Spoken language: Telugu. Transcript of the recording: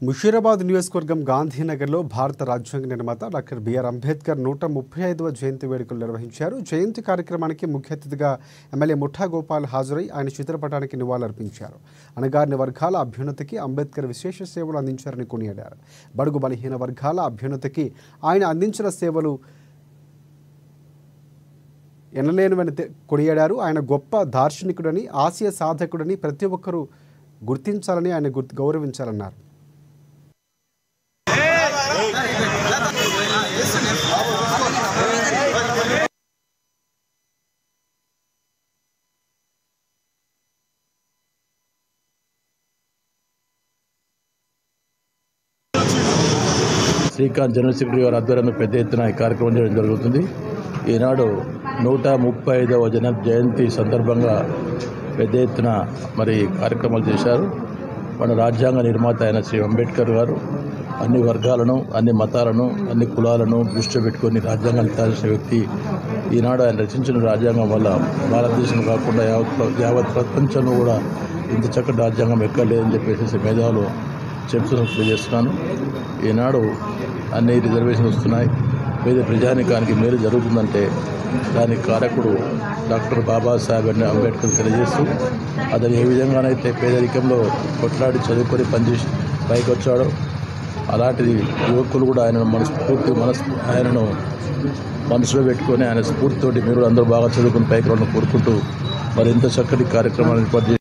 ముషీరాబాద్ నియోజకవర్గం గాంధీనగర్లో భారత రాజ్యాంగ నిర్మాత డాక్టర్ బిఆర్ అంబేద్కర్ 135వ జయంతి వేడుకలు నిర్వహించారు. జయంతి కార్యక్రమానికి ముఖ్య అతిథిగా ఎమ్మెల్యే ముఠా గోపాల్ హాజరై ఆయన చిత్రపటానికి నివాళులర్పించారు. అణగారిన వర్గాల అభ్యున్నతికి అంబేద్కర్ విశేష సేవలు అందించారని కొనియాడారు. బడుగు బలహీన వర్గాల అభ్యున్నతికి ఆయన అందించిన సేవలు ఎనలేనివని కొనియాడారు. ఆయన గొప్ప దార్శనికుడని, ఆశయ సాధకుడని ప్రతి ఒక్కరూ గుర్తించాలని, ఆయన గౌరవించాలన్నారు. శ్రీకాంత్ జనరల్ సెక్రటరీ గారి ఆధ్వర్యంలో పెద్ద ఎత్తున ఈ కార్యక్రమం చేయడం జరుగుతుంది. ఈనాడు 135వ జయంతి సందర్భంగా పెద్ద ఎత్తున మరి కార్యక్రమాలు చేశారు. మన రాజ్యాంగ నిర్మాత అయిన శ్రీ అంబేద్కర్ గారు అన్ని వర్గాలను, అన్ని మతాలను, అన్ని కులాలను దృష్టిలో పెట్టుకొని రాజ్యాంగాన్ని తయారు చేసిన వ్యక్తి. ఈనాడు ఆయన రచించిన రాజ్యాంగం వల్ల భారతదేశం కాకుండా యావత్ ప్రపంచంలో కూడా ఇంత చక్కటి రాజ్యాంగం ఎక్కలేదని చెప్పేసి మేధావులు చెప్తున్నట్టు తెలియజేస్తున్నాను. ఈనాడు అన్ని రిజర్వేషన్లు వస్తున్నాయి. పేద ప్రజానికానికి మేలు జరుగుతుందంటే దానికి కారకుడు డాక్టర్ బాబాసాహెబ్ అంబేద్కర్ తెలియజేస్తూ, అతను ఏ విధంగానైతే పేదరికంలో కొట్లాడి చదువుకొని పనిచేసి పైకి వచ్చాడో అలాంటిది యువకులు కూడా ఆయనను మనసులో పెట్టుకొని ఆయన స్ఫూర్తితోటి మీరు అందరూ బాగా చదువుకుని పైకి రావాలని కోరుకుంటూ మరి ఇంత చక్కటి కార్యక్రమాన్ని ఏర్పాటు